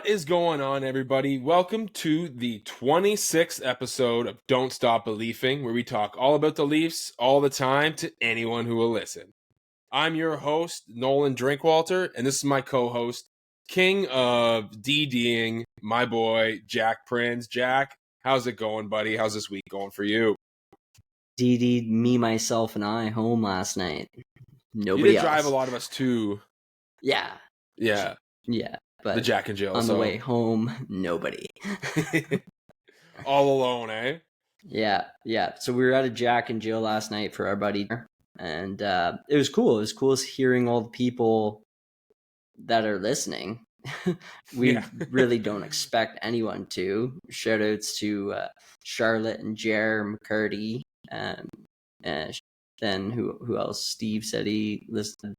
What is going on, everybody? Welcome to the 26th episode of Don't Stop Beleafing, where we talk all about the Leafs all the time to anyone who will listen. I'm your host, Nolan Drinkwalter, and this is my co-host, King of DDing, my boy, Jack Prinz. Jack, how's it going, buddy? How's this week going for you? DD'd me, myself, and I home last night. Nobody You did else. drive a lot of us too. Yeah. But The Jack and Jill. on the way home, nobody. All alone, eh? Yeah. So we were at a Jack and Jill last night for our buddy, and it was cool. It was cool hearing all the people that are listening. We really don't expect anyone to. Shout outs to Charlotte and Jer McCurdy. And then who else? Steve said he listed.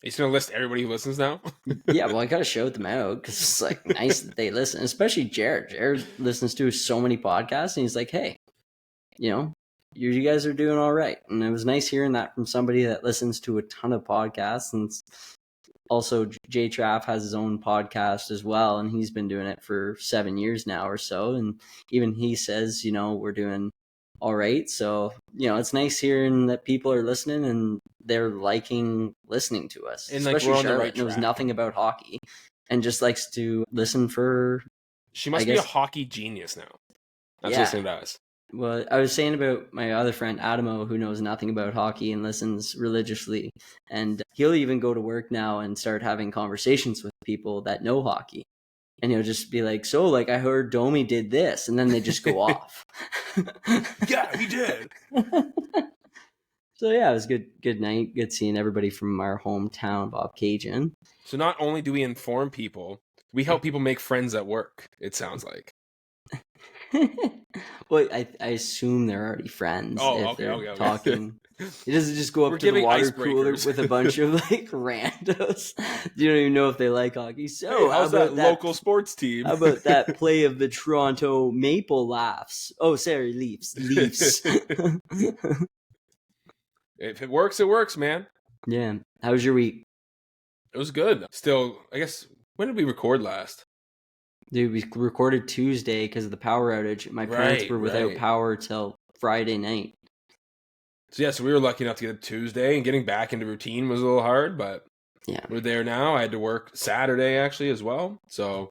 He's going to list everybody who listens now? Yeah, well, I got to shout them out because it's like nice that they listen, especially Jared. Jared listens to so many podcasts, and he's like, hey, you guys are doing all right. And it was nice hearing that from somebody that listens to a ton of podcasts. And also, Jay Traff has his own podcast as well, and he's been doing it for 7 years now or so. And even he says, we're doing all right. So, it's nice hearing that people are listening and they're liking listening to us. And especially we're on the Charlotte right knows track. nothing about hockey and just likes to listen for. She must be a hockey genius now. That's listening to us. Well, I was saying about my other friend Adamo, who knows nothing about hockey and listens religiously, and he'll even go to work now and start having conversations with people that know hockey. And he'll just be like, I heard Domi did this. And then they just go off. Yeah, he did. So, yeah, it was a good night. Good seeing everybody from our hometown, Bob Cajun. So not only do we inform people, we help people make friends at work, it sounds like. Well, I assume they're already friends if they're talking. It doesn't just go up to the water cooler with a bunch of randos. You don't even know if they like hockey. So how's that local sports team? How about that play of the Toronto Maple Leafs? Oh, sorry, Leafs. If it works, it works, man. Yeah. How was your week? It was good. Still, I guess, when did we record last? Dude, we recorded Tuesday because of the power outage. My parents were without power till Friday night. So we were lucky enough to get it Tuesday, and getting back into routine was a little hard, but we're there now. I had to work Saturday, actually, as well. So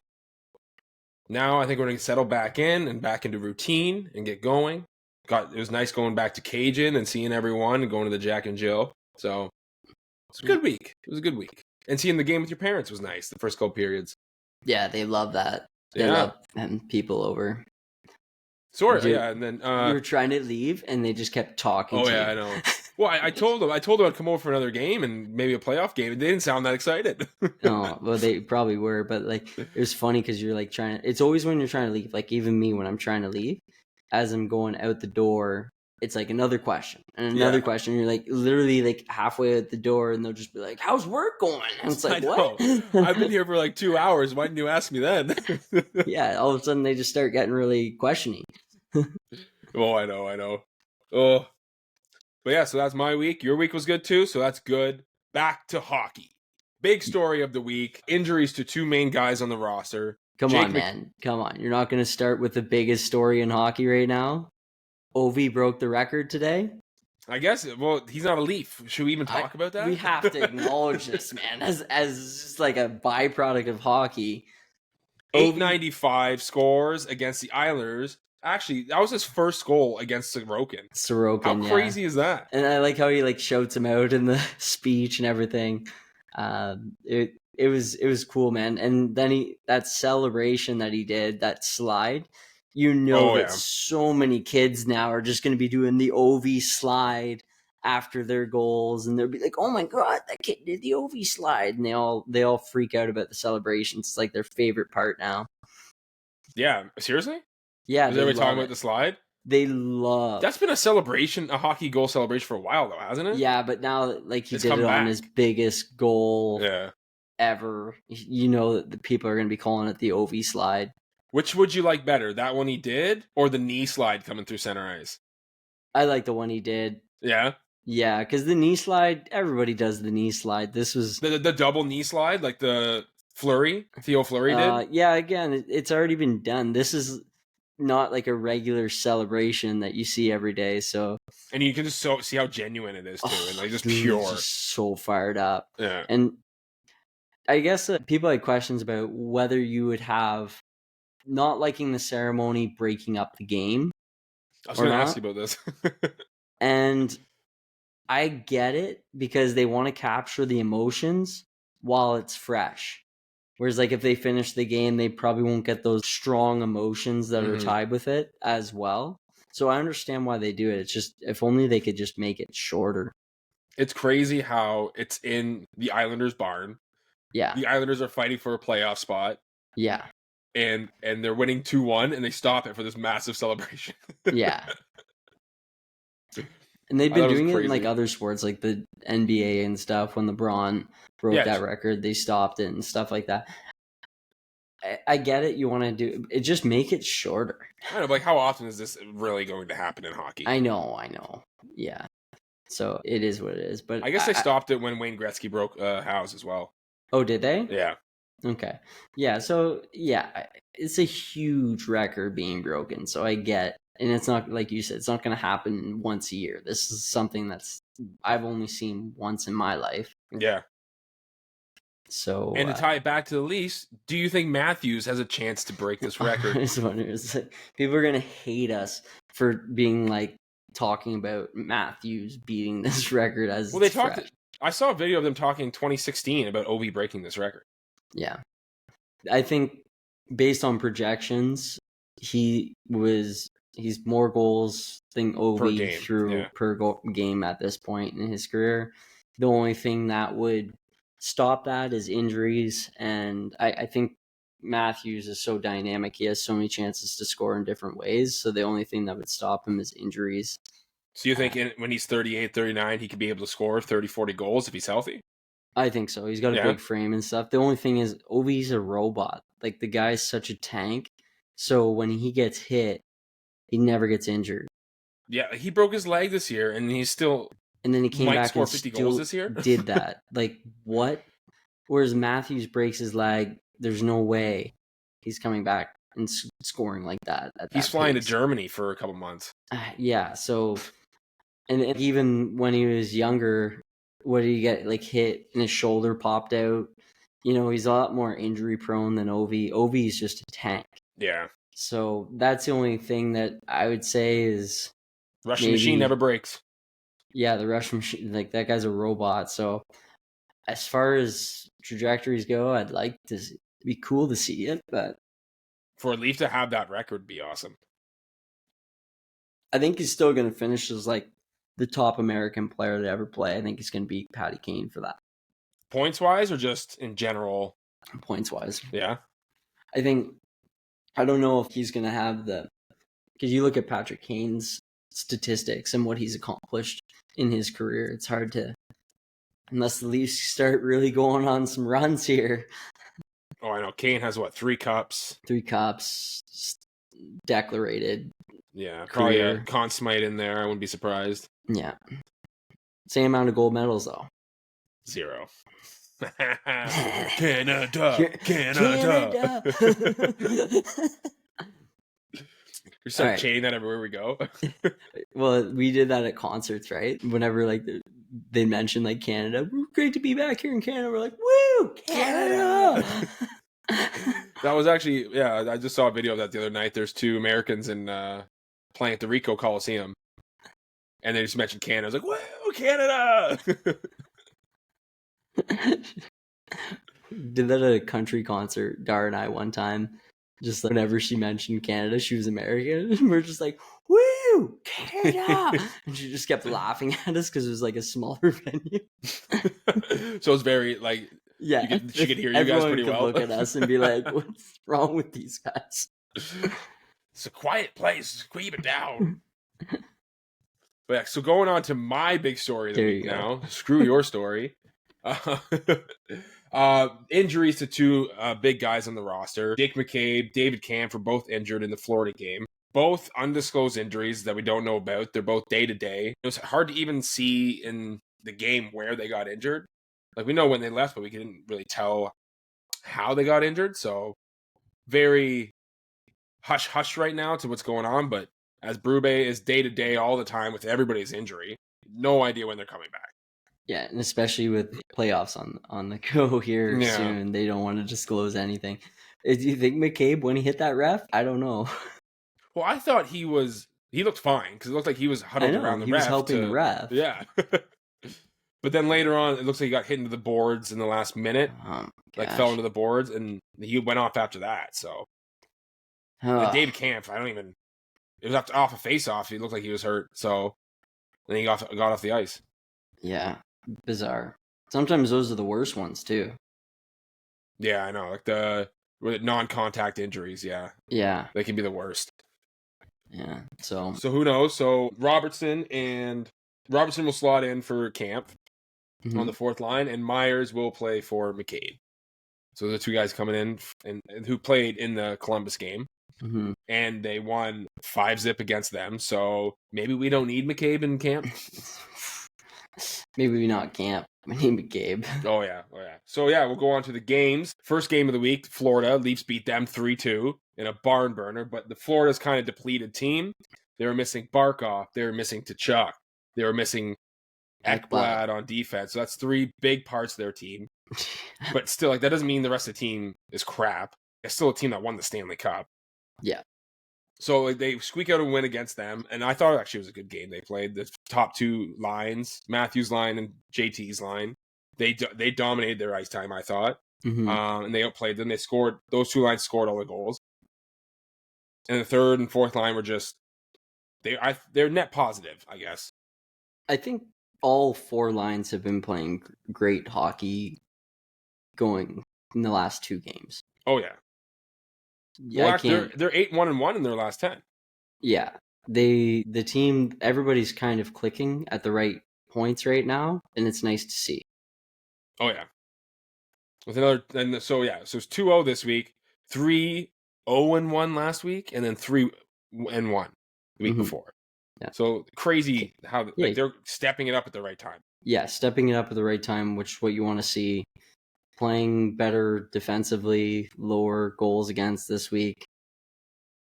now I think we're going to settle back in and back into routine and get going. It was nice going back to Cajun and seeing everyone and going to the Jack and Jill. So it's a good week. It was a good week. And seeing the game with your parents was nice, the first couple periods. Yeah, they love that. They love having people over. Sort of, yeah. And then you were trying to leave, and they just kept talking. Oh, yeah, I know. Well, I told them I'd come over for another game and maybe a playoff game, and they didn't sound that excited. Oh, well, they probably were, but it was funny because you're trying to. It's always when you're trying to leave. Even me when I'm trying to leave, as I'm going out the door, it's another question and another question. You're literally halfway out the door, and they'll just be like, "How's work going?" And it's what? I've been here for 2 hours. Why didn't you ask me then? Yeah, all of a sudden they just start getting really questioning. Oh, I know. Oh, but yeah. So that's my week. Your week was good too. So that's good. Back to hockey. Big story of the week: injuries to two main guys on the roster. Come on, man. Come on. You're not going to start with the biggest story in hockey right now. Ovi broke the record today. I guess. Well, he's not a Leaf. Should we even talk about that? We have to acknowledge this, man, as just a byproduct of hockey. 895 scores against the Islanders. Actually, that was his first goal against Sorokin. How crazy is that? And I like how he shouts him out in the speech and everything. It was cool, man. And then that celebration that he did, that slide. So many kids now are just going to be doing the Ovi slide after their goals, and they'll be like, "Oh my god, that kid did the Ovi slide!" And they all freak out about the celebrations. It's their favorite part now. Yeah, seriously? Yeah, is everybody talking about the slide? They love. That's been a hockey goal celebration for a while, though, hasn't it? Yeah, but now he did it on his biggest goal ever. That the people are going to be calling it the Ovi slide. Which would you like better, that one he did, or the knee slide coming through center ice? I like the one he did. Yeah? Yeah, because the knee slide, everybody does the knee slide. This was... The double knee slide? The Theo Fleury did? Yeah, again, it's already been done. This is not like a regular celebration that you see every day. So, and you can just see how genuine it is too, and like just pure, just so fired up. Yeah, and I guess people had questions about whether you would have not liking the ceremony breaking up the game. I was going to ask you about this. And I get it because they want to capture the emotions while it's fresh. Whereas, like, if they finish the game, they probably won't get those strong emotions that are tied with it as well. So I understand why they do it. It's just, if only they could just make it shorter. It's crazy how it's in the Islanders' barn. Yeah. The Islanders are fighting for a playoff spot. Yeah. And they're winning 2-1, and they stop it for this massive celebration. Yeah. And they've been doing it in like other sports, like the NBA and stuff. When LeBron broke that record, they stopped it and stuff like that. I get it. You want to do it, just make it shorter. I know, but like, how often is this really going to happen in hockey? I know. Yeah. So it is what it is. But I guess they stopped it when Wayne Gretzky broke Howe's as well. Oh, did they? Yeah. Okay. Yeah. So yeah, it's a huge record being broken. So I get. And it's not, like you said, it's not going to happen once a year. This is something that's I've only seen once in my life. Yeah. So, and to tie it back to the Leafs, do you think Matthews has a chance to break this record? People are going to hate us for being like talking about Matthews beating this record as they talked. I saw a video of them talking in 2016 about Ovi breaking this record. Yeah. I think based on projections, he's more goals than Ovi per game at this point in his career. The only thing that would stop that is injuries, and I think Matthews is so dynamic. He has so many chances to score in different ways, so the only thing that would stop him is injuries. So you think when he's 38, 39, he could be able to score 30, 40 goals if he's healthy? I think so. He's got a big frame and stuff. The only thing is Ovi's a robot. Like, the guy's such a tank, so when he gets hit, he never gets injured. Yeah, he broke his leg this year, and he's still. And then he came back and 50 goals this year. Did that? Like, what? Whereas Matthews breaks his leg, there's no way he's coming back and scoring like that. He's flying to Germany for a couple months. Yeah. So, and even when he was younger, what did he get? Like, hit and his shoulder popped out. You know, he's a lot more injury prone than Ovi. Ovi's just a tank. Yeah. So that's the only thing that I would say is Russian machine never breaks. Yeah, the Russian machine, like, that guy's a robot. So as far as trajectories go, I'd like to be cool to see it, but for a Leaf to have that record would be awesome. I think he's still going to finish as like the top American player to ever play. I think he's going to beat Patty Kane for that. Points wise, or just in general? Points wise. Yeah. I don't know if he's going to have because you look at Patrick Kane's statistics and what he's accomplished in his career. It's hard to, unless the Leafs start really going on some runs here. Oh, I know. Kane has 3 cups? 3 cups, declarated. Yeah, probably a Conn Smythe in there. I wouldn't be surprised. Yeah. Same amount of gold medals, though. 0. Canada. We start chanting that everywhere we go. Well, we did that at concerts, right? Whenever like they mentioned like Canada, we're great to be back here in Canada. We're like, woo, Canada. That was actually, I just saw a video of that the other night. There's 2 Americans playing at the Ricoh Coliseum, and they just mentioned Canada. I was like, woo, Canada. Did that at a country concert, Dar and I, one time. Just like whenever she mentioned Canada, she was American. And we're just like, woo, Canada! And she just kept laughing at us because it was like a smaller venue. So it's very like, yeah, she could hear you guys pretty well. Look at us and be like, what's wrong with these guys? It's a quiet place. Keep it down. But yeah, so going on to my big story of the week now. Screw your story. Injuries to 2 big guys on the roster. Jake McCabe, David Kampf were both injured in the Florida game. Both undisclosed injuries that we don't know about. They're both day-to-day. It was hard to even see in the game where they got injured. Like, we know when they left, but we couldn't really tell how they got injured. So very hush-hush right now to what's going on. But as Berube is day-to-day all the time with everybody's injury, no idea when they're coming back. Yeah, and especially with playoffs on the go here soon, they don't want to disclose anything. Do you think McCabe, when he hit that ref? I don't know. Well, I thought he looked fine because it looked like he was huddled around the ref. He was helping the ref. Yeah. But then later on, it looks like he got hit into the boards in the last minute. Fell into the boards, and he went off after that. So, David Kampf, it was off a face-off. He looked like he was hurt. So, then he got off the ice. Yeah, bizarre. Sometimes those are the worst ones, too. Yeah, I know. Like the non-contact injuries, yeah. Yeah. They can be the worst. Yeah, so who knows? So, Robertson will slot in for Kampf. On the fourth line, and Myers will play for McCabe. So the two guys coming in and who played in the Columbus game, and they won 5-0 against them. So maybe we don't need McCabe in camp. Maybe not camp. We need McCabe. Oh yeah. So yeah, we'll go on to the games. First game of the week, Florida. Leafs beat them 3-2 in a barn burner. But the Florida's kind of depleted team. They were missing Barkov. They were missing Tkachuk. They were missing Ekblad on defense. So that's 3 big parts of their team. But still, that doesn't mean the rest of the team is crap. It's still a team that won the Stanley Cup. Yeah. So they squeak out a win against them, and I thought actually it was a good game they played. The top 2 lines, Matthews' line and JT's line, they dominated their ice time, I thought. And they outplayed them. Those 2 lines scored all the goals. And the third and fourth line were just they're net positive, I guess. I think all 4 lines have been playing great hockey going in the last 2 games. Oh yeah. Well, they're 8-1-1 in their last 10. Yeah. The team, everybody's kind of clicking at the right points right now, and it's nice to see. Oh yeah. With so it's 2-0 this week, 3-0-1 last week, and then 3-1 the week before. Yeah. So crazy how they're stepping it up at the right time. Yeah, stepping it up at the right time, which is what you want to see. Playing better defensively, lower goals against this week.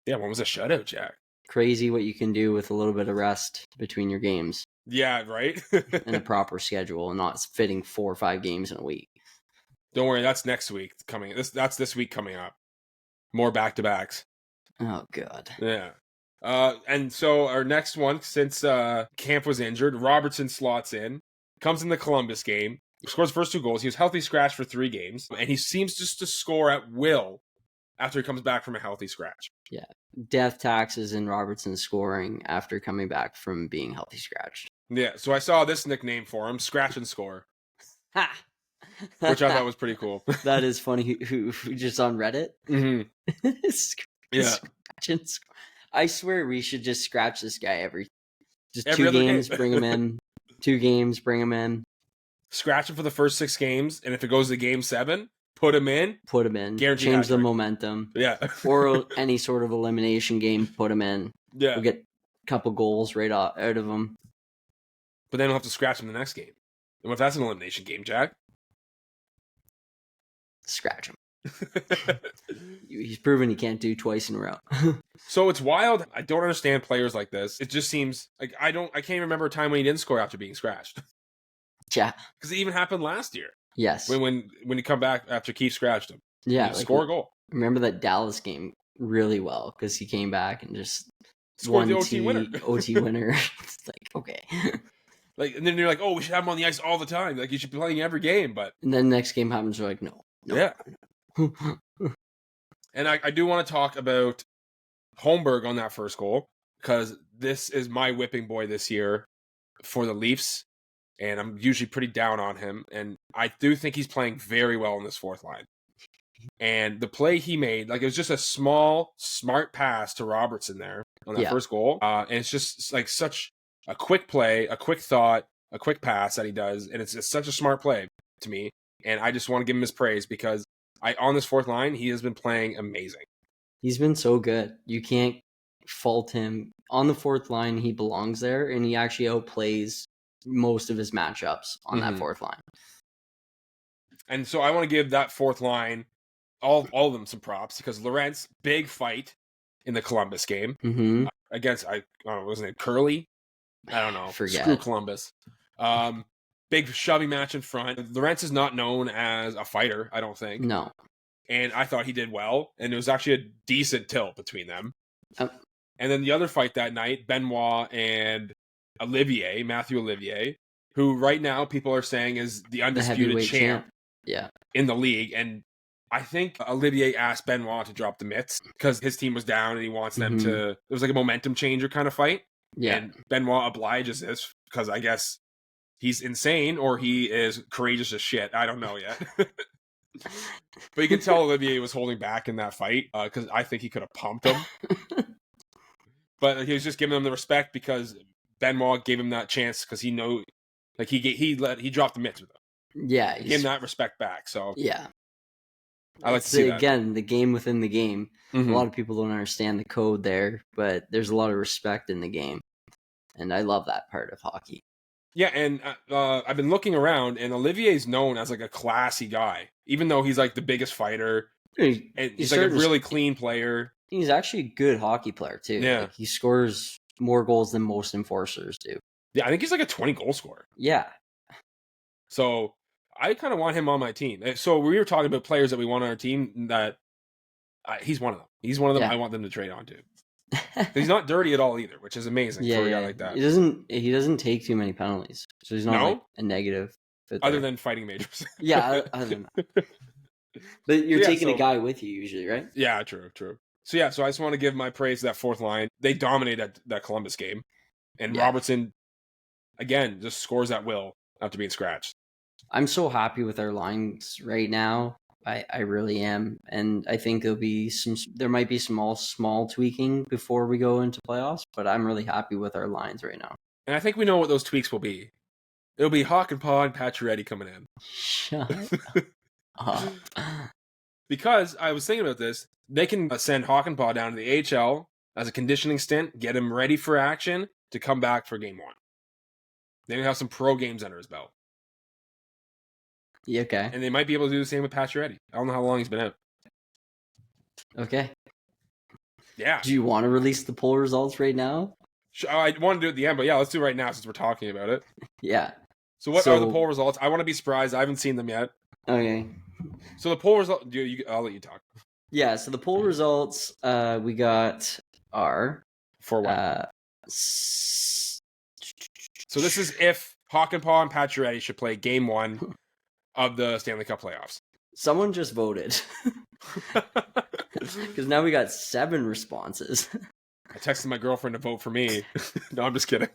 Yeah, one was a shutout, Jack. Crazy what you can do with a little bit of rest between your games. Yeah, right? And a proper schedule and not fitting 4 or 5 games in a week. Don't worry, that's next week coming. That's this week coming up. More back-to-backs. Oh, God. Yeah. And so our next one, since Kampf was injured, Robertson slots in, comes in the Columbus game, scores the first 2 goals. He was healthy scratch for 3 games, and he seems just to score at will after he comes back from a healthy scratch. Yeah. Death taxes in Robertson scoring after coming back from being healthy scratched. Yeah, so I saw this nickname for him, Scratch and Score. Ha! Which I thought was pretty cool. That is funny. Who just on Reddit? Mm-hmm. Yeah. Scratch and Score. I swear we should just scratch this guy every 2 games, bring him in. 2 games, bring him in. Scratch him for the first 6 games, and if it goes to game 7, put him in. Guaranteed change the momentum. Yeah. Or any sort of elimination game, put him in. Yeah. We'll get a couple goals right out of him. But then we'll have to scratch him the next game. And what if that's an elimination game, Jack? Scratch him. He's proven he can't do twice in a row. So it's wild. I don't understand players like this. It just seems like I can't remember a time when he didn't score after being scratched. Yeah. Because it even happened last year. Yes. When he come back after Keith scratched him. Yeah. Score a goal. Remember that Dallas game really well because he came back and just scored the OT winner. OT winner. It's like, okay. And then you're like, oh, we should have him on the ice all the time. Like, you should be playing every game. But and then next game happens, you're like, no. Yeah. And I do want to talk about Holmberg on that first goal because this is my whipping boy this year for the Leafs. And I'm usually pretty down on him. And I do think he's playing very well in this fourth line. And the play he made, it was just a small, smart pass to Robertson there on that first goal. And it's just such a quick play, a quick thought, a quick pass that he does. And it's just such a smart play to me. And I just want to give him his praise because on this fourth line, he has been playing amazing. He's been so good. You can't fault him. On the fourth line, he belongs there. And he actually outplays most of his matchups on that fourth line. And so I want to give that fourth line, all of them, some props, because Lorentz, big fight in the Columbus game against, I don't know, wasn't it Curly? I don't know. Forget. Screw Columbus. Big shoving match in front. Lorentz is not known as a fighter, I don't think. No. And I thought he did well, and it was actually a decent tilt between them. And then the other fight that night, Benoit and Matthew Olivier, who right now people are saying is the undisputed champ in the league. And I think Olivier asked Benoit to drop the mitts because his team was down and he wants them to... It was like a momentum changer kind of fight. Yeah. And Benoit obliges this because I guess he's insane or he is courageous as shit. I don't know yet. But you can tell Olivier was holding back in that fight because I think he could have pumped him. But he was just giving him the respect because Benoit gave him that chance because he know, like he dropped the mitts with him. Yeah, he gave him that respect back. So yeah, I like to see that. Again, the game within the game. A lot of people don't understand the code there, but there's a lot of respect in the game, and I love that part of hockey. Yeah, and I've been looking around, and Olivier's known as like a classy guy, even though he's like the biggest fighter. And he's like a really clean player. He's actually a good hockey player too. Yeah, like, he scores more goals than most enforcers do. Yeah, I think he's like a 20 goal scorer. Yeah. So I kind of want him on my team. So we were talking about players that we want on our team. That he's one of them. He's one of them. I want them to trade on to. He's not dirty at all either, which is amazing for a guy like that. He doesn't take too many penalties, so he's not like a negative. Other than fighting majors. Yeah, other than that. But you're taking a guy with you usually, right? Yeah, true. So I just want to give my praise to that fourth line. They dominated that Columbus game, and Robertson again just scores at will after being scratched. I'm so happy with our lines right now. I really am, and I think there might be some small tweaking before we go into playoffs, but I'm really happy with our lines right now. And I think we know what those tweaks will be. It'll be Hakanpaa and Pacioretty coming in. Shut up. Because I was thinking about this, they can send Hakanpaa down to the AHL as a conditioning stint, get him ready for action to come back for game one. Then he'll have some pro games under his belt. Yeah, okay. And they might be able to do the same with Pacioretty. I don't know how long he's been out. Okay. Yeah. Do you want to release the poll results right now? I want to do it at the end, but yeah, let's do it right now since we're talking about it. Yeah. So what are the poll results? I want to be surprised. I haven't seen them yet. Okay. So the poll result... I'll let you talk. Yeah, so the poll results we got are... For what? So this is if Hakanpaa and Pacioretty should play game one of the Stanley Cup playoffs. Someone just voted. Because now we got 7 responses. I texted my girlfriend to vote for me. No, I'm just kidding.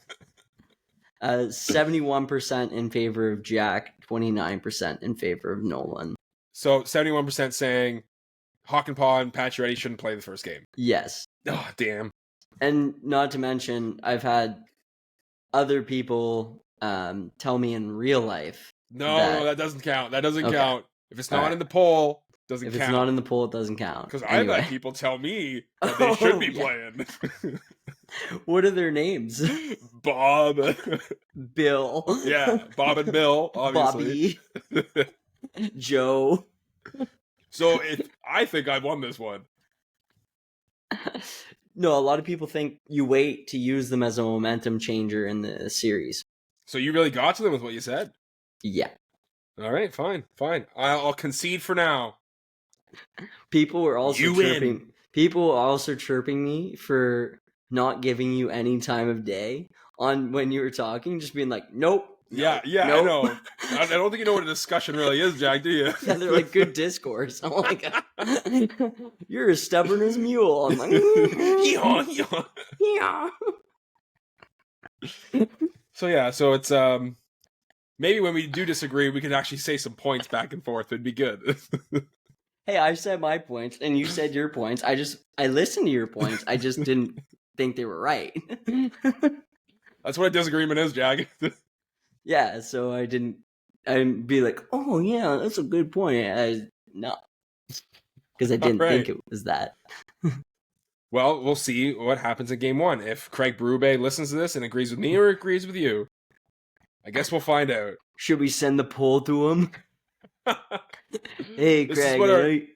71% in favor of Jack, 29% in favor of Nolan. So 71% saying Hakanpaa and Pacioretty shouldn't play the first game. Yes. Oh, damn. And not to mention, I've had other people tell me in real life. No, that doesn't count. That doesn't count. If it's not in the poll, it doesn't count. If it's not in the poll, it doesn't count. Because I've had people tell me that they should be playing. What are their names? Bob. Bill. Yeah, Bob and Bill, obviously. Bobby. Joe. So I think I won this one. No, a lot of people think you wait to use them as a momentum changer in the series. So you really got to them with what you said? Yeah. All right, fine. I'll concede for now. People were also chirping me for not giving you any time of day on when you were talking, just being like, nope. Yeah, nope. I know. I don't think you know what a discussion really is, Jack, do you? Yeah, they're like good discourse. I'm like, you're as stubborn as a mule. I'm like, yeah. So it's maybe when we do disagree, we can actually say some points back and forth. It'd be good. Hey, I said my points and you said your points. I listened to your points. I just didn't think they were right. That's what a disagreement is, Jack. Yeah, so I'd be like, oh yeah, that's a good point. No. Because I didn't think it was that. Well, we'll see what happens in game one. If Craig Berube listens to this and agrees with me or agrees with you, I guess we'll find out. Should we send the poll to him? Hey, Craig,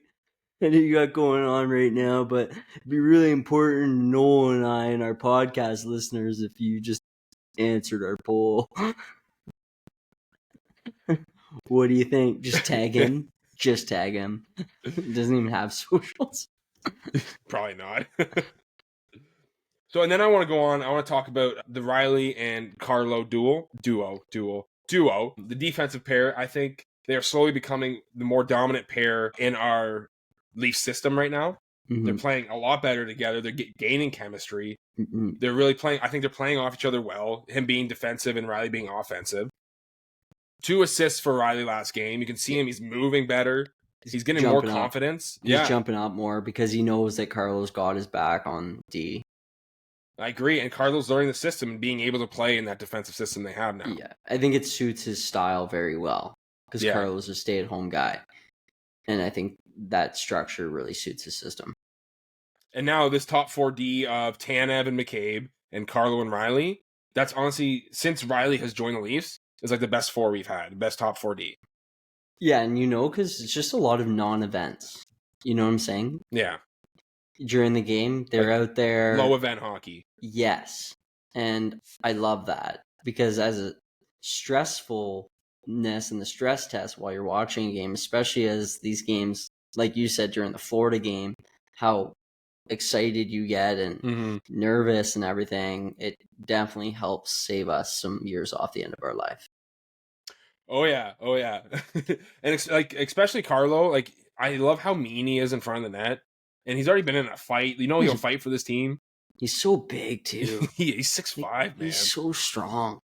I know you got going on right now, but it'd be really important to Noel and I and our podcast listeners if you just answered our poll. What do you think? Just tag him. Just tag him. He doesn't even have socials. Probably not. So, and then I want to go on. I want to talk about the Riley and Carlo duo. The defensive pair. I think they are slowly becoming the more dominant pair in our Leaf system right now. Mm-hmm. They're playing a lot better together. They're gaining chemistry. Mm-hmm. They're really playing. I think they're playing off each other well. Him being defensive and Riley being offensive. 2 assists for Riley last game. You can see him. He's moving better. He's getting more confidence. He's jumping up more because he knows that Carlo's got his back on D. I agree, and Carlo's learning the system and being able to play in that defensive system they have now. Yeah, I think it suits his style very well because Carlo's a stay-at-home guy, and I think that structure really suits his system. And now this top 4D of Tanev and McCabe and Carlo and Riley, that's honestly, since Riley has joined the Leafs, is like the best 4 we've had, the best top 4D. Yeah, and because it's just a lot of non-events. You know what I'm saying? Yeah. During the game, they're out there. Low event hockey. Yes. And I love that because as a stressfulness and the stress test while you're watching a game, especially as these games, like you said during the Florida game, how excited you get and nervous and everything, it definitely helps save us some years off the end of our life. Oh yeah. And especially Carlo, like I love how mean he is in front of the net. And he's already been in a fight. You know he'll fight for this team. He's so big too. He's 6'5", man. He's so strong.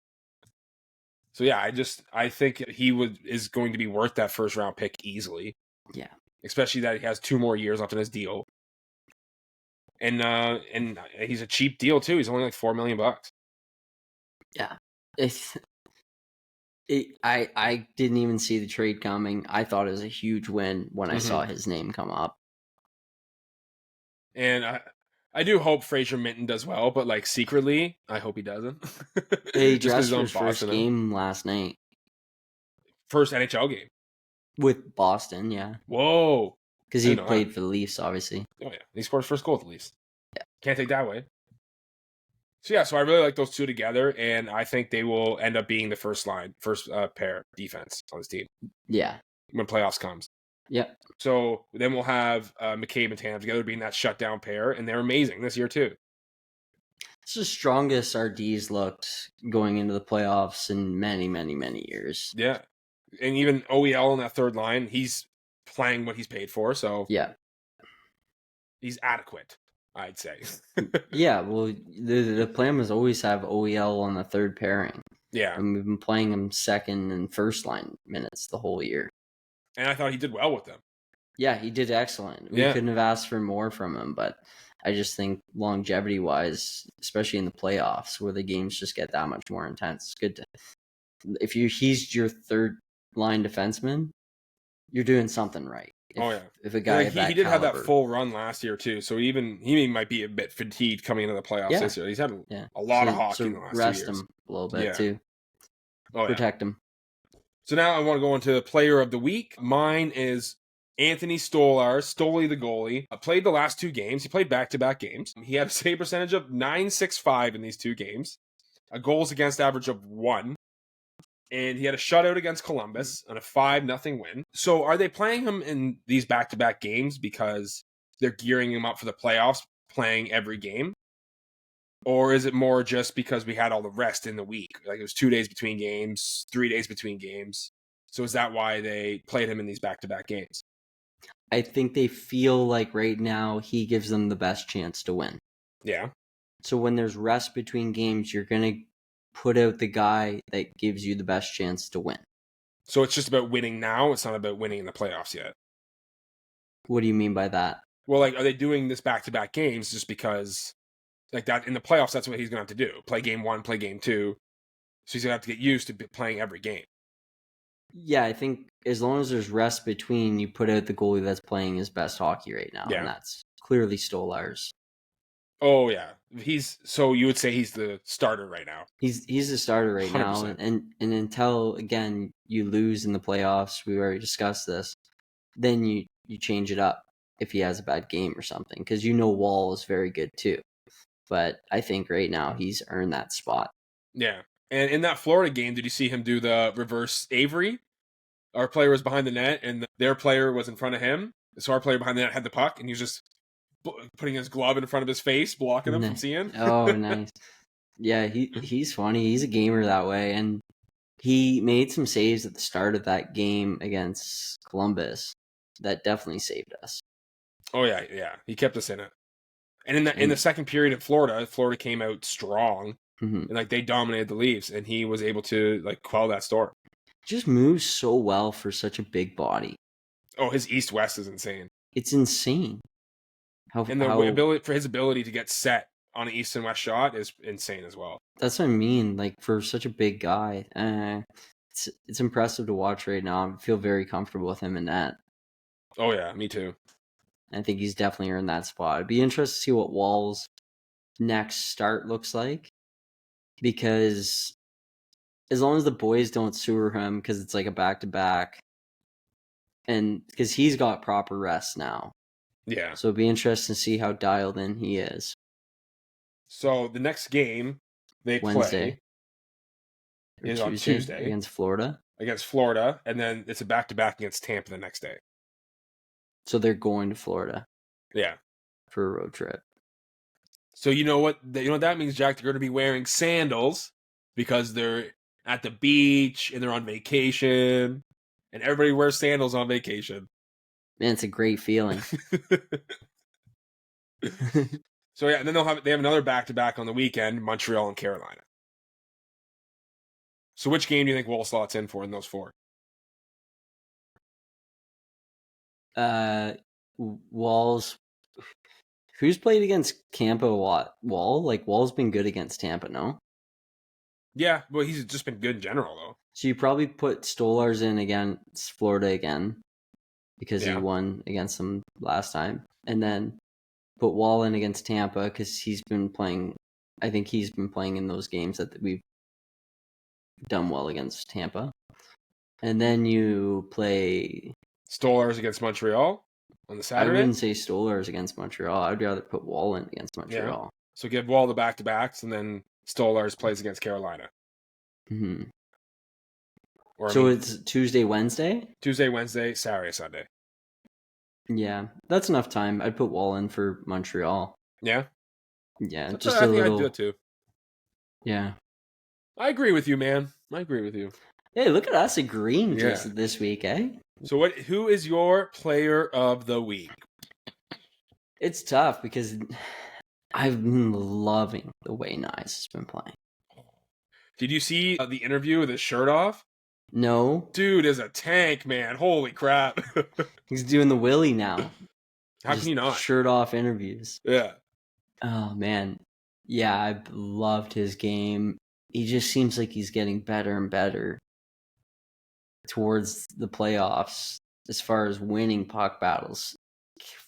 So yeah, I think he is going to be worth that first round pick easily. Yeah. Especially that he has 2 more years left in his deal. And he's a cheap deal too. He's only like $4 million. Yeah. I didn't even see the trade coming. I thought it was a huge win when I saw his name come up. And I do hope Fraser Minton does well, but like secretly, I hope he doesn't. He dressed for his first game last night. First NHL game. With Boston, yeah. Whoa. Because he played for the Leafs, obviously. Oh, yeah. He scored his first goal with the Leafs. Yeah. Can't take that away. So, yeah, so I really like those two together, and I think they will end up being the first pair defense on this team. Yeah. When playoffs comes. Yep. So then we'll have McCabe and Tanev together being that shutdown pair, and they're amazing this year too. It's the strongest our D's looked going into the playoffs in many, many, many years. Yeah. And even OEL on that third line, he's playing what he's paid for, so yeah, he's adequate, I'd say. Yeah, well, the plan was always have OEL on the third pairing. Yeah. And we've been playing him second and first line minutes the whole year. And I thought he did well with them. Yeah, he did excellent. We couldn't have asked for more from him, but I just think longevity-wise, especially in the playoffs, where the games just get that much more intense, it's good to. If he's your third line defenseman, you're doing something right. If a guy he did have that full run last year too, so he might be a bit fatigued coming into the playoffs this year. He's had a lot of hockey in the last 2 years. Rest him a little bit too. Protect him. So now I want to go into player of the week. Mine is Anthony Stolarz, Stoli the goalie. Played the last 2 games. He played back-to-back games. He had a save percentage of .965 in these 2 games. A goals against average of 1. And he had a shutout against Columbus and a 5-0 win. So are they playing him in these back-to-back games because they're gearing him up for the playoffs, playing every game? Or is it more just because we had all the rest in the week? Like it was 2 days between games, 3 days between games. So is that why they played him in these back-to-back games? I think they feel like right now he gives them the best chance to win. Yeah. So when there's rest between games, you're going to put out the guy that gives you the best chance to win. So it's just about winning now? It's not about winning in the playoffs yet? What do you mean by that? Well, like, are they doing this back-to-back games just because... Like that in the playoffs, that's what he's going to have to do. Play game 1, play game 2. So he's going to have to get used to playing every game. Yeah, I think as long as there's rest between, you put out the goalie that's playing his best hockey right now. Yeah. And that's clearly Stolarz. Oh yeah, so you would say he's the starter right now. He's the starter right 100%. Now, and until again you lose in the playoffs, we already discussed this. Then you change it up if he has a bad game or something, because Wall is very good too. But I think right now he's earned that spot. Yeah, and in that Florida game, did you see him do the reverse Avery? Our player was behind the net, and their player was in front of him. So our player behind the net had the puck, and he was just putting his glove in front of his face, blocking him from seeing. Oh, nice. Yeah, he's funny. He's a gamer that way, and he made some saves at the start of that game against Columbus that definitely saved us. Oh yeah, he kept us in it. And in the second period at Florida came out strong, and like they dominated the Leafs, and he was able to like quell that storm. Just moves so well for such a big body. Oh, his east-west is insane. It's insane. Ability for his ability to get set on an east and west shot is insane as well. That's what I mean. Like for such a big guy, it's impressive to watch right now. I feel very comfortable with him in that. Oh yeah, me too. I think he's definitely earned that spot. It'd be interesting to see what Wall's next start looks like, because as long as the boys don't sewer him, because it's like a back-to-back, and because he's got proper rest now. Yeah. So it'd be interesting to see how dialed in he is. So the next game they play is on Tuesday against Florida. And then it's a back-to-back against Tampa the next day. So they're going to Florida. Yeah. For a road trip. So you know what that means, Jack? They're going to be wearing sandals because they're at the beach and they're on vacation, and everybody wears sandals on vacation. Man, it's a great feeling. So yeah, and then they have another back-to-back on the weekend, Montreal and Carolina. So which game do you think Wall slots in for in those four? Wall's. Who's played against Tampa a lot? Wall? Like, Wall's been good against Tampa, no? Yeah, well, he's just been good in general, though. So you probably put Stolarz in against Florida again, because he won against them last time. And then put Wall in against Tampa, because he's been playing... I think he's been playing in those games that we've done well against Tampa. And then you play... Stolarz against Montreal on the Saturday? I wouldn't say Stolarz against Montreal. I'd rather put Wall in against Montreal. Yeah. So give Wall the back-to-backs, and then Stolarz plays against Carolina. Mm-hmm. It's Tuesday, Wednesday? Tuesday, Wednesday, Saturday, Sunday. Yeah, that's enough time. I'd put Wall in for Montreal. Yeah? Yeah, just a little... I'd do it too. Yeah. I agree with you, man. I agree with you. Hey, look at us agreeing just this week, eh? So who is your player of the week? It's tough because I've been loving the way Nyes has been playing. Did you see the interview with his shirt off? No. Dude is a tank, man. Holy crap. He's doing the Willie now. How can you not? Shirt off interviews. Yeah. Oh, man. Yeah, I've loved his game. He just seems like he's getting better and better towards the playoffs as far as winning puck battles,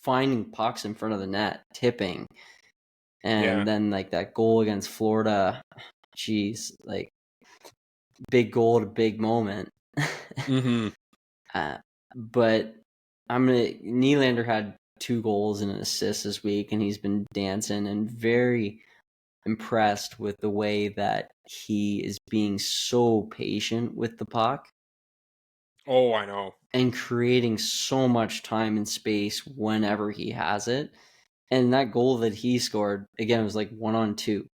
finding pucks in front of the net, tipping. And then like that goal against Florida, geez, like big goal at a big moment. Mm-hmm. But Nylander had 2 goals and an assist this week, and he's been dancing, and very impressed with the way that he is being so patient with the puck. Oh, I know. And creating so much time and space whenever he has it. And that goal that he scored, again, it was like 1-on-2.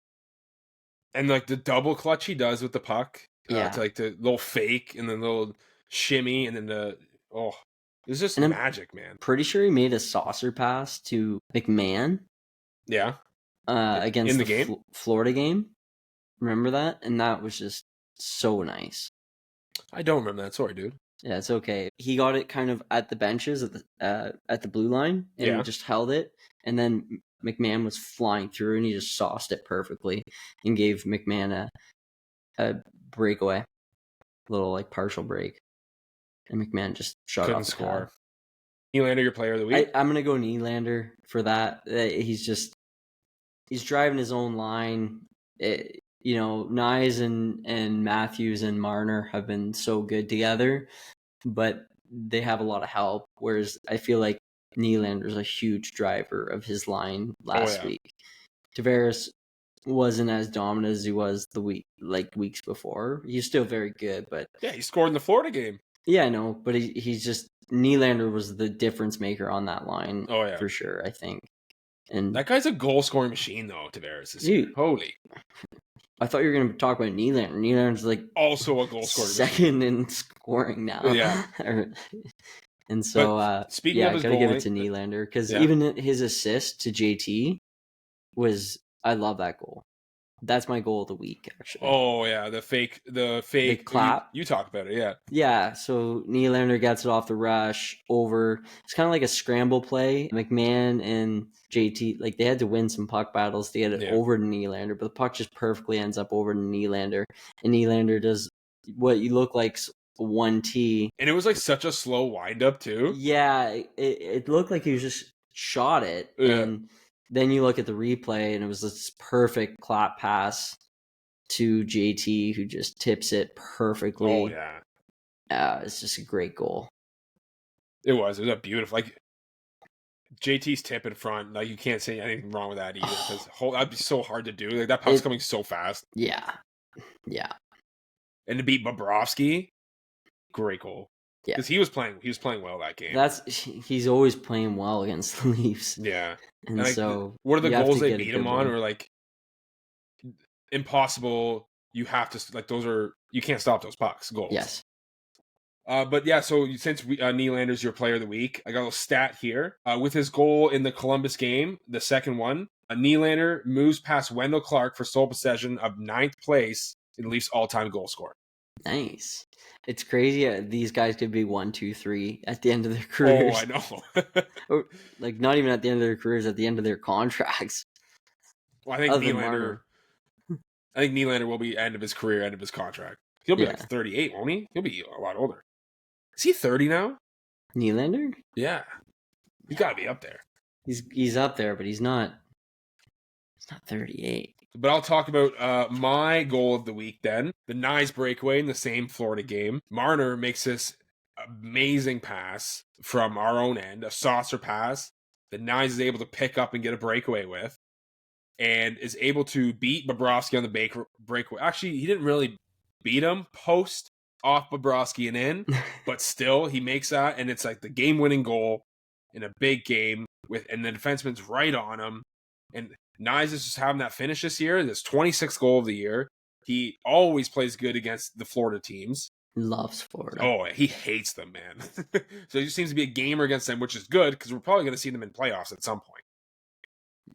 And like the double clutch he does with the puck. To like the little fake and then the little shimmy and then it's just magic, man. Pretty sure he made a saucer pass to McMahon. Yeah. Against in the game? Florida game. Remember that? And that was just so nice. I don't remember that. Sorry, dude. Yeah, it's okay. He got it kind of at the benches at the blue line, and he just held it. And then McMahon was flying through, and he just sauced it perfectly and gave McMahon a breakaway, a little like partial break. And McMahon just shot off the score. Nylander, your player of the week? I'm going to go Nylander for that. He's just he's driving his own line. Nyes and Matthews and Marner have been so good together, but they have a lot of help. Whereas I feel like Nylander's a huge driver of his line last week. Tavares wasn't as dominant as he was weeks before. He's still very good, but yeah, he scored in the Florida game. Yeah, I know, but he's just Nylander was the difference maker on that line. Oh yeah, for sure. I think, and that guy's a goal scoring machine though. Tavares this year. Holy! I thought you were going to talk about Nylander. Nylander's also a goal scorer, second in scoring now. Yeah. And so, speaking of his gotta give it to Nylander because even his assist to JT I love that goal. That's my goal of the week, actually. Oh yeah, the fake clap. You talk about it, yeah. Yeah, so Nylander gets it off the rush over. It's kind of like a scramble play. McMahon and JT, they had to win some puck battles to get it over to Nylander, but the puck just perfectly ends up over to Nylander, and Nylander does what you look like 1T. And it was such a slow wind up too. Yeah, it looked like he was just shot it, and then you look at the replay, and it was this perfect clap pass to JT, who just tips it perfectly. Oh yeah, it's just a great goal. It was a beautiful JT's tip in front. You can't say anything wrong with that either because that'd be so hard to do. That puck's coming so fast. Yeah. And to beat Bobrovsky, great goal. Yeah, because he was playing well that game. He's always playing well against the Leafs. Yeah, and so what are the goals they beat him on? Or impossible. You have to those are you can't stop those pucks goals. Yes. But yeah, so since Nylander's your player of the week, I got a little stat here. With his goal in the Columbus game, the second one, Nylander moves past Wendell Clark for sole possession of 9th place in the Leafs all-time goal scorer. Nice. It's crazy. These guys could be 1, 2, 3 at the end of their careers. Oh, I know. Or, not even at the end of their careers, at the end of their contracts. Well, I think Nylander will be end of his career, end of his contract. He'll be 38, won't he? He'll be a lot older. Is he 30 now? Nylander? Yeah. He's got to be up there. He's up there, but he's not 38. But I'll talk about my goal of the week then. The Nyes breakaway in the same Florida game. Marner makes this amazing pass from our own end, a saucer pass that Nyes is able to pick up and get a breakaway with, and is able to beat Bobrovsky on the breakaway. Actually, he didn't really beat him post off Bobrovsky and in, but still he makes that, and it's the game-winning goal in a big game and the defenseman's right on him. And Nyes is just having that finish this year. This 26th goal of the year. He always plays good against the Florida teams. Loves Florida. Oh, he hates them, man. So he just seems to be a gamer against them, which is good because we're probably going to see them in playoffs at some point.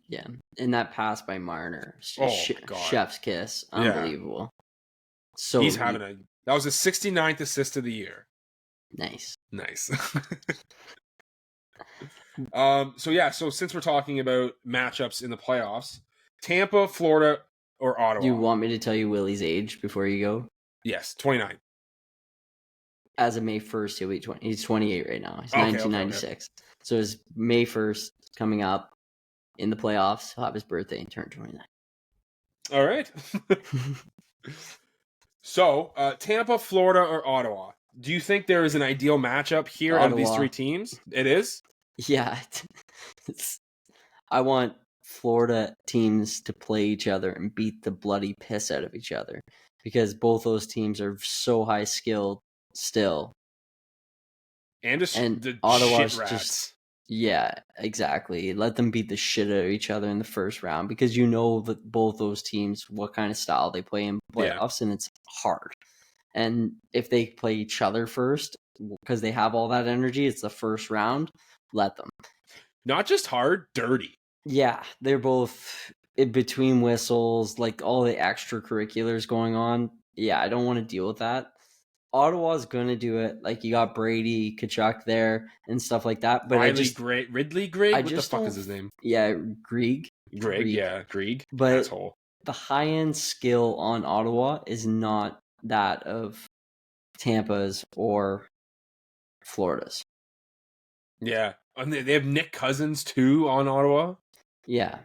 Yeah, and that pass by Marner, chef's kiss, unbelievable. Yeah. So he's having that was his 69th assist of the year. Nice. So since we're talking about matchups in the playoffs, Tampa, Florida, or Ottawa. Do you want me to tell you Willie's age before you go? Yes, 29. As of May 1st, he'll be 20. He's 28 right now. He's 1996. Okay. So his May 1st coming up in the playoffs. He'll have his birthday and turn 29. All right. So, Tampa, Florida, or Ottawa? Do you think there is an ideal matchup here out of these three teams? It is? Yeah. I want Florida teams to play each other and beat the bloody piss out of each other because both those teams are so high skilled still. And the Ottawa's shit rats. Just, yeah, exactly. Let them beat the shit out of each other in the first round because you know that both those teams, what kind of style they play in playoffs, and it's hard. And if they play each other first, because they have all that energy, it's the first round, let them. Not just hard, dirty. Yeah, they're both in between whistles, all the extracurriculars going on. Yeah, I don't want to deal with that. Ottawa's going to do it. You got Brady, Kachuk there and stuff like that. But Ridley Greig? What the fuck is his name? Yeah, Greig. Greig. But asshole. The high-end skill on Ottawa is not that of Tampa's or Florida's. Yeah. And they have Nick Cousins, too, on Ottawa. Yeah.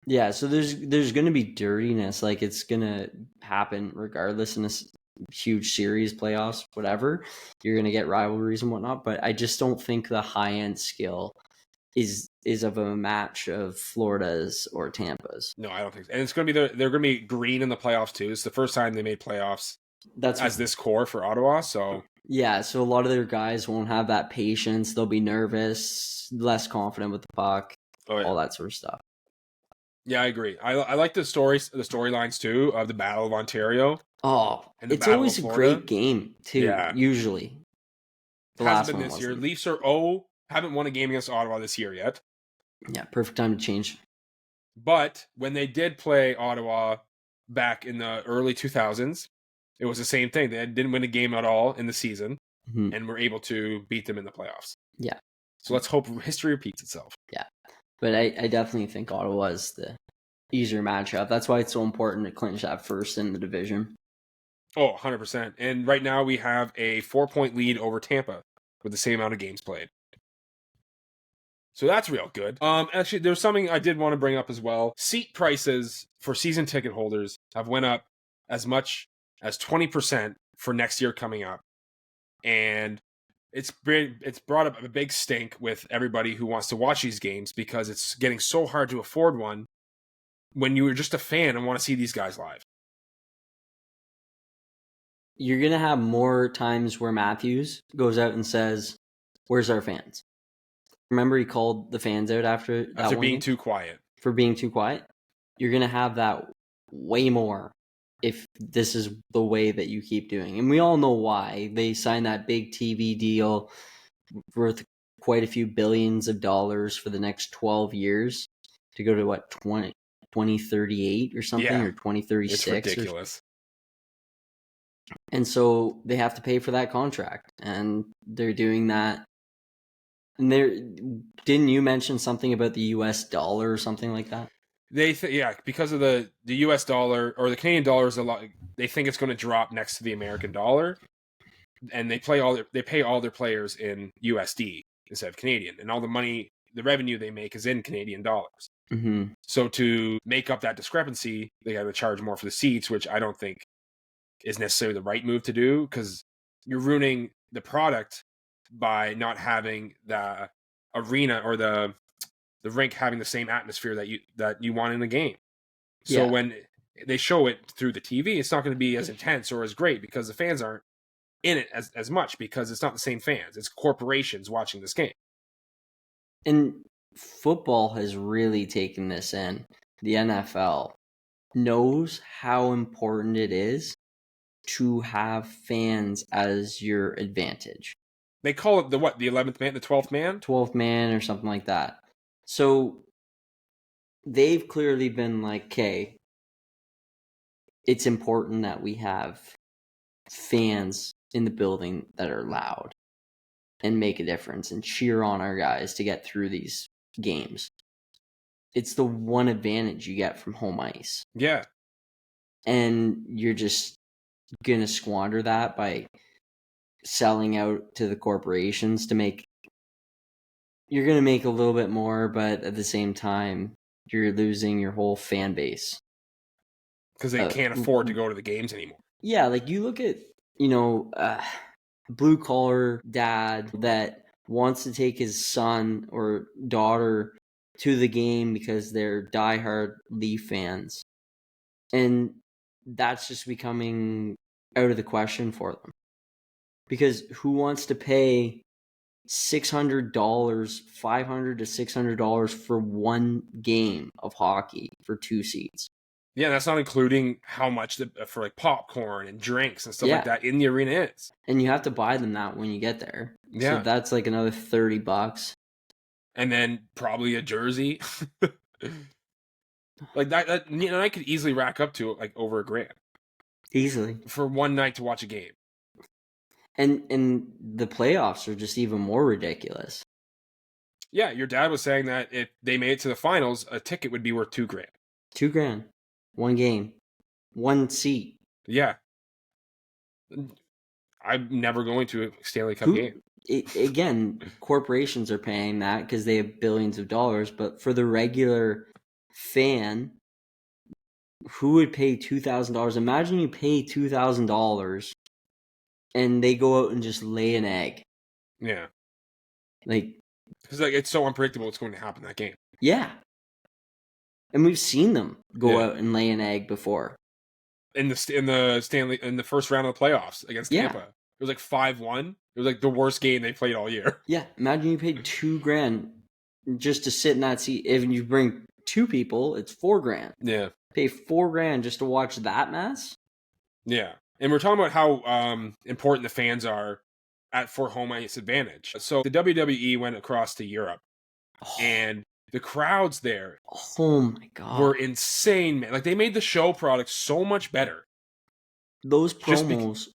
Yeah, so there's going to be dirtiness. Like, it's going to happen regardless in this huge series, playoffs, whatever. You're going to get rivalries and whatnot. But I just don't think the high end skill is of a match of Florida's or Tampa's. No, I don't think so. And it's going to be they're going to be green in the playoffs too. It's the first time they made playoffs as this core for Ottawa. So yeah, so a lot of their guys won't have that patience. They'll be nervous, less confident with the puck, all that sort of stuff. Yeah, I agree. I like the storylines too of the Battle of Ontario. Oh, it's always a great game too. Yeah. Usually, the hasn't been this year. Leafs are haven't won a game against Ottawa this year yet. Yeah, perfect time to change. But when they did play Ottawa back in the early 2000s, it was the same thing. They didn't win a game at all in the season, and were able to beat them in the playoffs. Yeah. So let's hope history repeats itself. Yeah. But I definitely think Ottawa is the easier matchup. That's why it's so important to clinch that first in the division. Oh, 100%. And right now we have a 4-point lead over Tampa with the same amount of games played. So that's real good. Actually, there's something I did want to bring up as well. Seat prices for season ticket holders have went up as much as 20% for next year coming up. And it's brought up a big stink with everybody who wants to watch these games because it's getting so hard to afford one when you were just a fan and want to see these guys live. You're going to have more times where Matthews goes out and says, "Where's our fans?" Remember he called the fans out after being too quiet. For being too quiet? You're going to have that way more if this is the way that you keep doing. And we all know why. They signed that big TV deal worth quite a few billions of dollars for the next 12 years to go to, what, 2038 or something, or 2036? It's ridiculous. And so they have to pay for that contract, and they're doing that. And didn't you mention something about the US dollar or something like that? Because of the US dollar or the Canadian dollar is a lot. They think it's going to drop next to the American dollar, and they pay all their players in USD instead of Canadian, and all the money, the revenue they make is in Canadian dollars. Mm-hmm. So to make up that discrepancy, they got to charge more for the seats, which I don't think is necessarily the right move to do, because you're ruining the product by not having the arena or the rink having the same atmosphere that you want in the game. So when they show it through the TV, it's not going to be as intense or as great because the fans aren't in it as much, because it's not the same fans. It's corporations watching this game. And football has really taken this in. The NFL knows how important it is to have fans as your advantage. They call it the 11th man, the 12th man? 12th man or something like that. So they've clearly been like, okay, it's important that we have fans in the building that are loud and make a difference and cheer on our guys to get through these games. It's the one advantage you get from home ice. Yeah. And you're just going to squander that by selling out to the corporations to make. You're going to make a little bit more, but at the same time, you're losing your whole fan base. Because they can't afford to go to the games anymore. Yeah, like you look at, blue collar dad that wants to take his son or daughter to the game because they're diehard Leaf fans. And that's just becoming out of the question for them. Because who wants to pay $600, $500 to $600 for one game of hockey for 2 seats? Yeah, that's not including how much for like popcorn and drinks and stuff like that in the arena is. And you have to buy them that when you get there. Yeah. So that's like another $30. And then probably a jersey. Like that I could easily rack up to like over $1,000. Easily. For one night to watch a game. And the playoffs are just even more ridiculous. Yeah, your dad was saying that if they made it to the finals, a ticket would be worth $2,000. $2,000. One game. One seat. Yeah. I'm never going to a Stanley Cup game. Again, corporations are paying that because they have billions of dollars, but for the regular fan who would pay $2,000. Imagine you pay $2,000 and they go out and just lay an egg. Yeah. Like, because like it's so unpredictable what's going to happen in that game. Yeah. And we've seen them go out and lay an egg before. In the first round of the playoffs against Tampa. It was like 5-1. It was like the worst game they played all year. Yeah. Imagine you paid $2,000 just to sit in that seat. If you bring 2 people, it's $4,000. Yeah. Pay $4,000 just to watch that mess? Yeah. And we're talking about how important the fans are for home ice advantage. So the WWE went across to Europe. And the crowds there my God, were insane, man. Like, they made the show product so much better. Those promos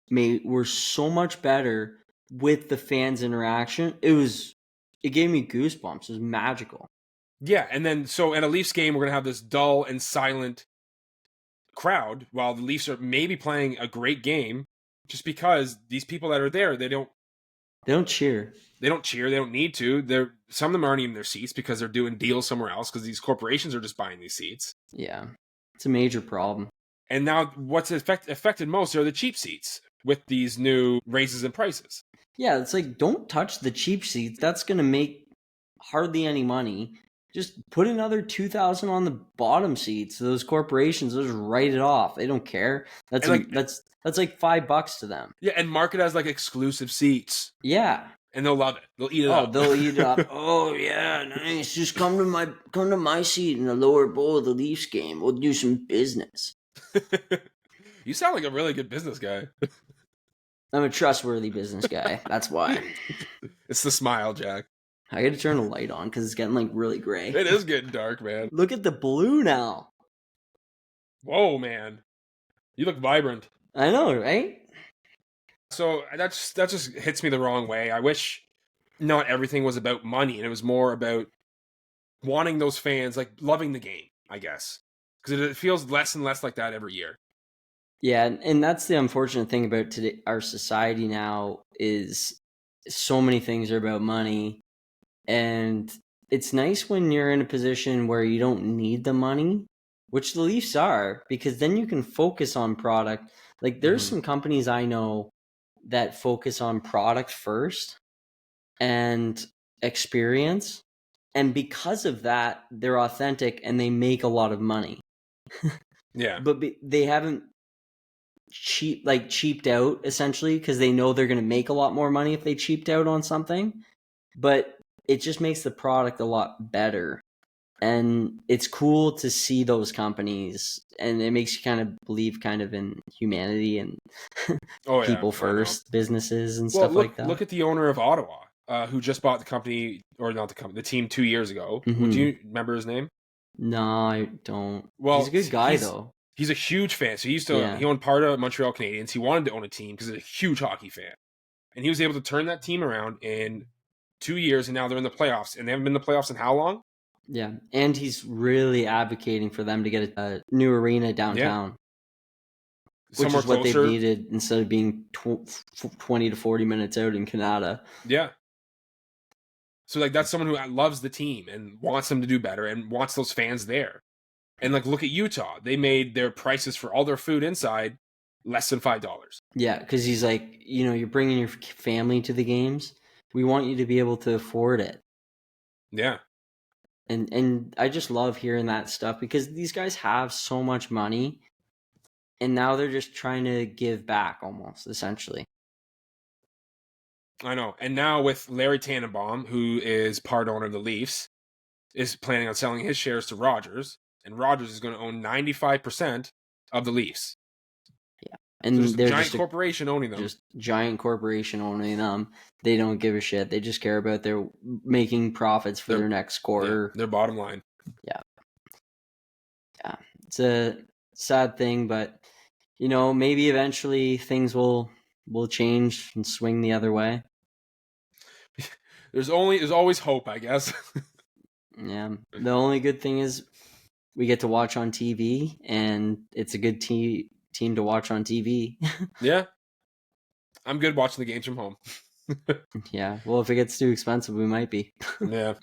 were so much better with the fans' interaction. It gave me goosebumps. It was magical. Yeah, and then so at a Leafs game, we're going to have this dull and silent crowd while the Leafs are maybe playing a great game, just because these people that are there, they don't cheer. They don't cheer. They don't need to. Some of them aren't even in their seats because they're doing deals somewhere else because these corporations are just buying these seats. Yeah, it's a major problem. And now what's affected most are the cheap seats with these new raises in prices. Yeah, it's like, don't touch the cheap seats. That's going to make hardly any money. Just put another $2,000 on the bottom seats. Those corporations, they'll just write it off. They don't care. That's like $5 to them. Yeah, and market as like exclusive seats. Yeah. And they'll love it. They'll eat it up. Oh, they'll eat it up. Oh yeah, nice. Just come to my seat in the lower bowl of the Leafs game. We'll do some business. You sound like a really good business guy. I'm a trustworthy business guy. That's why. It's the smile, Jack. I got to turn the light on because it's getting like really gray. It is getting dark, man. Look at the blue now. Whoa, man. You look vibrant. I know, right? So that just hits me the wrong way. I wish not everything was about money and it was more about wanting those fans, like loving the game, I guess. Because it feels less and less like that every year. Yeah, and that's the unfortunate thing about today. Our society now is so many things are about money. And it's nice when you're in a position where you don't need the money, which the Leafs are, because then you can focus on product. Like, there's some companies I know that focus on product first and experience. And because of that, they're authentic and they make a lot of money. Yeah. But they haven't cheaped out, essentially, because they know they're going to make a lot more money if they cheaped out on something. But it just makes the product a lot better. And it's cool to see those companies, and it makes you kind of believe kind of in humanity and people first, businesses and stuff like that. Look at the owner of Ottawa, who just bought the company, or not the company, the team 2 years ago. Mm-hmm. Do you remember his name? No, I don't. Well, he's a good guy, though. He's a huge fan. So he owned part of Montreal Canadiens. He wanted to own a team because he's a huge hockey fan. And he was able to turn that team around in 2 years, and now they're in the playoffs. And they haven't been in the playoffs in how long? Yeah, and he's really advocating for them to get a new arena downtown. Which is what they've needed instead of being 20 to 40 minutes out in Canada. Yeah. So, like, that's someone who loves the team and wants them to do better and wants those fans there. And, like, look at Utah. They made their prices for all their food inside less than $5. Yeah, because he's like, you're bringing your family to the games. We want you to be able to afford it. Yeah. And I just love hearing that stuff because these guys have so much money and now they're just trying to give back almost, essentially. I know. And now with Larry Tannenbaum, who is part owner of the Leafs, is planning on selling his shares to Rogers, and Rogers is going to own 95% of the Leafs. Yeah. And so there's a giant corporation owning them. Just giant corporation owning them. They don't give a shit. They just care about their making profits for their next quarter. Yeah, their bottom line. Yeah. Yeah. It's a sad thing, but maybe eventually things will change and swing the other way. There's always hope, I guess. Yeah. The only good thing is we get to watch on TV, and it's a good team to watch on TV. Yeah. I'm good watching the games from home. Yeah. Well, if it gets too expensive, we might be. Yeah.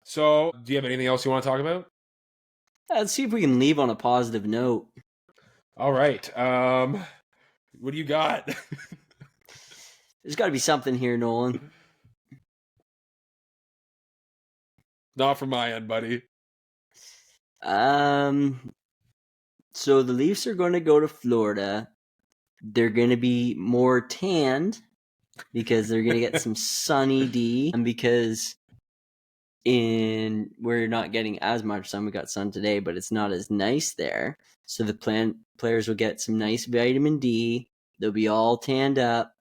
So, do you have anything else you want to talk about? Let's see if we can leave on a positive note. All right. What do you got? There's got to be something here, Nolan. Not from my end, buddy. So the Leafs are going to go to Florida. They're going to be more tanned because they're going to get some sunny D, and because we're not getting as much sun. We got sun today, but it's not as nice there. So the players will get some nice vitamin D. They'll be all tanned up,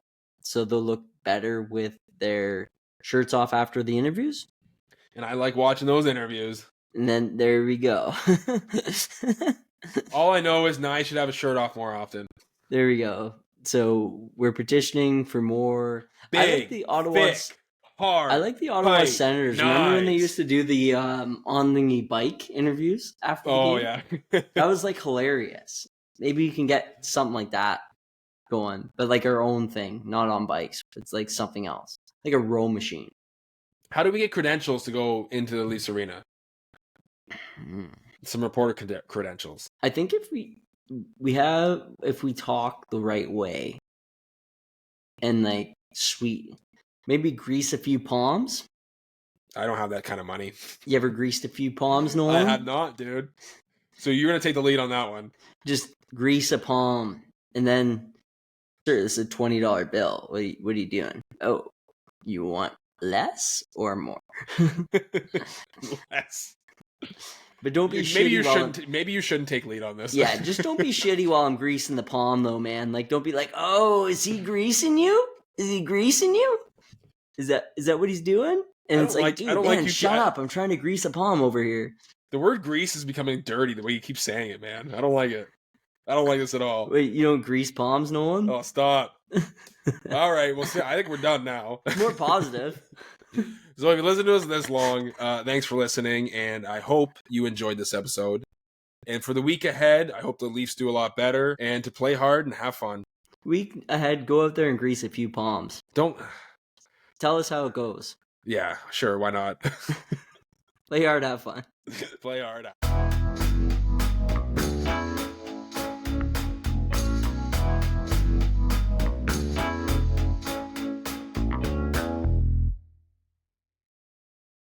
so they'll look better with their shirts off after the interviews. And I like watching those interviews. And then there we go. All I know is Nye should have a shirt off more often. There we go. So we're petitioning for more. Big, I like the Ottawa. thick, hard. I like the Ottawa Senators. Nice. Remember when they used to do the on the bike interviews after the game? Oh yeah, that was like hilarious. Maybe you can get something like that going, but like our own thing, not on bikes. It's like something else, like a row machine. How do we get credentials to go into the Leafs arena? Some reporter credentials. I think if we talk the right way and like maybe grease a few palms. I don't have that kind of money. You ever greased a few palms, Nolan? I have not, dude. So you're gonna take the lead on that one. Just grease a palm and then, sir, this is a $20 bill. What are you doing? Oh, you want less or more? Less. But don't be shitty. Maybe you shouldn't take lead on this. Yeah, just don't be shitty while I'm greasing the palm, though, man. Like, don't be like, "Oh, is he greasing you? Is he greasing you? Is that what he's doing?" And it's like, dude, man, shut up! I'm trying to grease a palm over here. The word grease is becoming dirty the way you keep saying it, man. I don't like it. I don't like this at all. Wait, you don't grease palms, Nolan? Oh, stop. All right, well, see, I think we're done now. More positive. So if you listened to us this long, thanks for listening, and I hope you enjoyed this episode. And for the week ahead, I hope the Leafs do a lot better, and to play hard and have fun. Week ahead, go out there and grease a few palms. Don't... Tell us how it goes. Yeah, sure, why not? Play hard, have fun. Play hard.